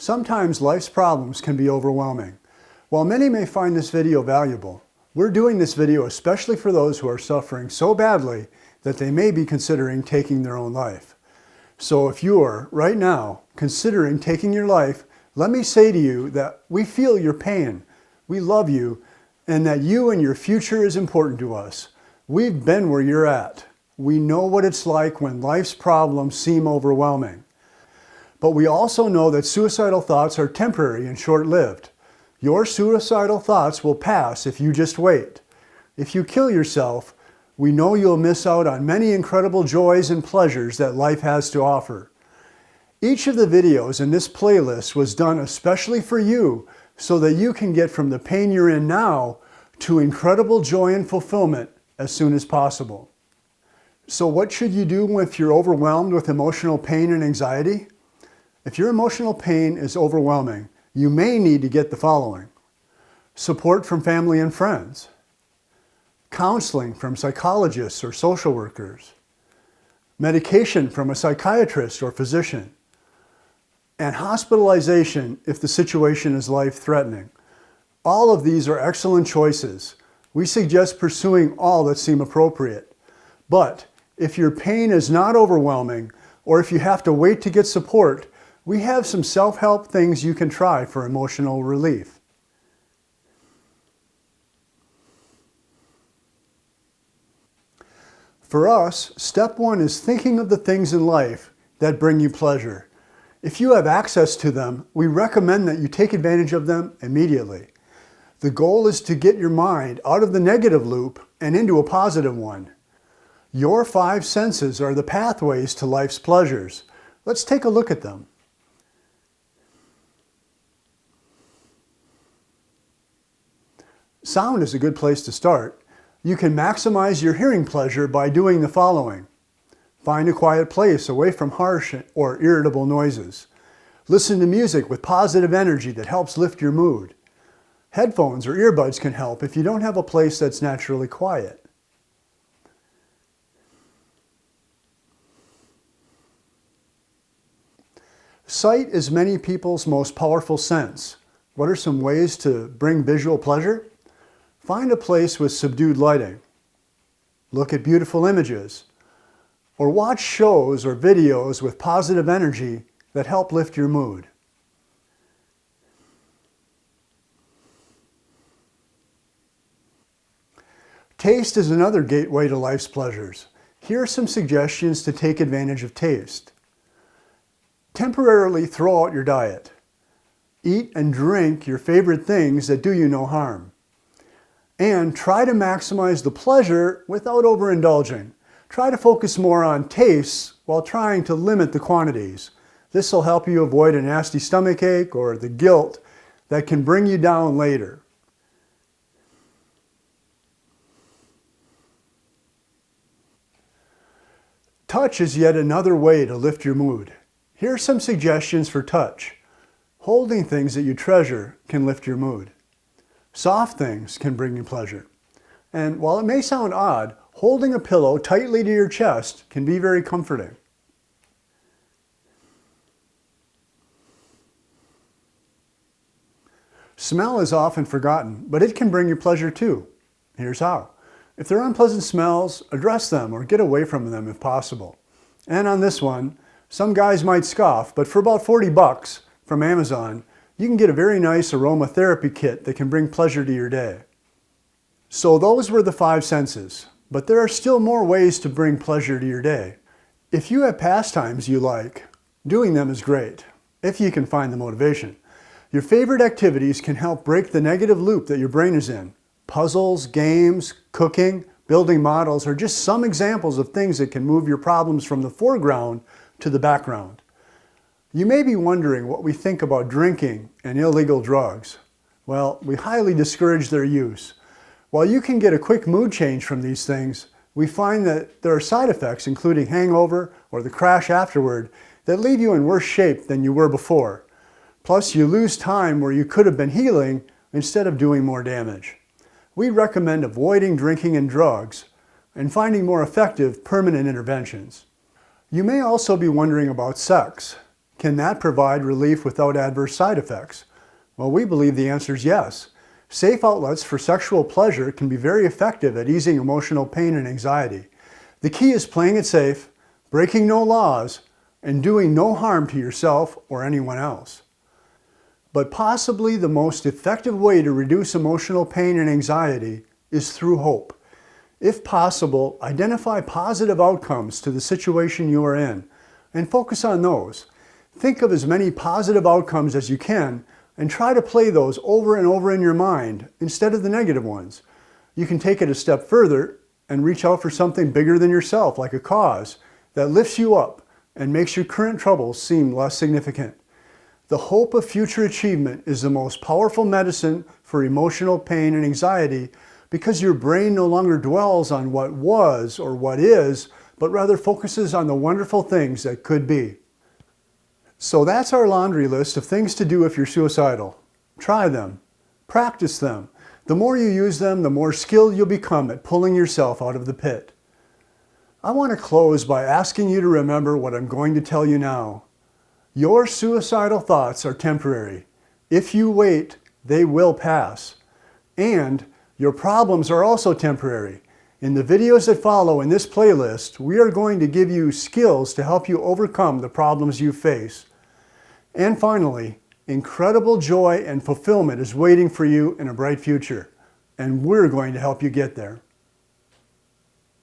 Sometimes life's problems can be overwhelming. While many may find this video valuable, we're doing this video especially for those who are suffering so badly that they may be considering taking their own life. So if you are, right now, considering taking your life, let me say to you that we feel your pain, we love you, and that you and your future is important to us. We've been where you're at. We know what it's like when life's problems seem overwhelming. But we also know that suicidal thoughts are temporary and short-lived. Your suicidal thoughts will pass if you just wait. If you kill yourself, we know you'll miss out on many incredible joys and pleasures that life has to offer. Each of the videos in this playlist was done especially for you so that you can get from the pain you're in now to incredible joy and fulfillment as soon as possible. So what should you do if you're overwhelmed with emotional pain and anxiety? If your emotional pain is overwhelming, you may need to get the following: support from family and friends, counseling from psychologists or social workers, medication from a psychiatrist or physician, and hospitalization if the situation is life-threatening. All of these are excellent choices. We suggest pursuing all that seem appropriate. But if your pain is not overwhelming, or if you have to wait to get support, we have some self-help things you can try for emotional relief. For us, step one is thinking of the things in life that bring you pleasure. If you have access to them, we recommend that you take advantage of them immediately. The goal is to get your mind out of the negative loop and into a positive one. Your 5 senses are the pathways to life's pleasures. Let's take a look at them. Sound is a good place to start. You can maximize your hearing pleasure by doing the following. Find a quiet place away from harsh or irritable noises. Listen to music with positive energy that helps lift your mood. Headphones or earbuds can help if you don't have a place that's naturally quiet. Sight is many people's most powerful sense. What are some ways to bring visual pleasure? Find a place with subdued lighting. Look at beautiful images. Or watch shows or videos with positive energy that help lift your mood. Taste is another gateway to life's pleasures. Here are some suggestions to take advantage of taste. Temporarily throw out your diet. Eat and drink your favorite things that do you no harm. And try to maximize the pleasure without overindulging. Try to focus more on tastes while trying to limit the quantities. This will help you avoid a nasty stomachache or the guilt that can bring you down later. Touch is yet another way to lift your mood. Here are some suggestions for touch. Holding things that you treasure can lift your mood. Soft things can bring you pleasure. And while it may sound odd, holding a pillow tightly to your chest can be very comforting. Smell is often forgotten, but it can bring you pleasure too. Here's how. If there are unpleasant smells, address them or get away from them if possible. And on this one, some guys might scoff, but for about $40 from Amazon, you can get a very nice aromatherapy kit that can bring pleasure to your day. So those were the 5 senses, but there are still more ways to bring pleasure to your day. If you have pastimes you like, doing them is great, if you can find the motivation. Your favorite activities can help break the negative loop that your brain is in. Puzzles, games, cooking, building models are just some examples of things that can move your problems from the foreground to the background. You may be wondering what we think about drinking and illegal drugs. Well, we highly discourage their use. While you can get a quick mood change from these things, we find that there are side effects, including hangover or the crash afterward, that leave you in worse shape than you were before. Plus, you lose time where you could have been healing instead of doing more damage. We recommend avoiding drinking and drugs and finding more effective permanent interventions. You may also be wondering about sex. Can that provide relief without adverse side effects? Well, we believe the answer is yes. Safe outlets for sexual pleasure can be very effective at easing emotional pain and anxiety. The key is playing it safe, breaking no laws, and doing no harm to yourself or anyone else. But possibly the most effective way to reduce emotional pain and anxiety is through hope. If possible, identify positive outcomes to the situation you are in and focus on those. Think of as many positive outcomes as you can and try to play those over and over in your mind instead of the negative ones. You can take it a step further and reach out for something bigger than yourself, like a cause that lifts you up and makes your current troubles seem less significant. The hope of future achievement is the most powerful medicine for emotional pain and anxiety because your brain no longer dwells on what was or what is, but rather focuses on the wonderful things that could be. So that's our laundry list of things to do if you're suicidal. Try them. Practice them. The more you use them, the more skilled you'll become at pulling yourself out of the pit. I want to close by asking you to remember what I'm going to tell you now. Your suicidal thoughts are temporary. If you wait, they will pass. And your problems are also temporary. In the videos that follow in this playlist, we are going to give you skills to help you overcome the problems you face. And finally, incredible joy and fulfillment is waiting for you in a bright future, and we're going to help you get there.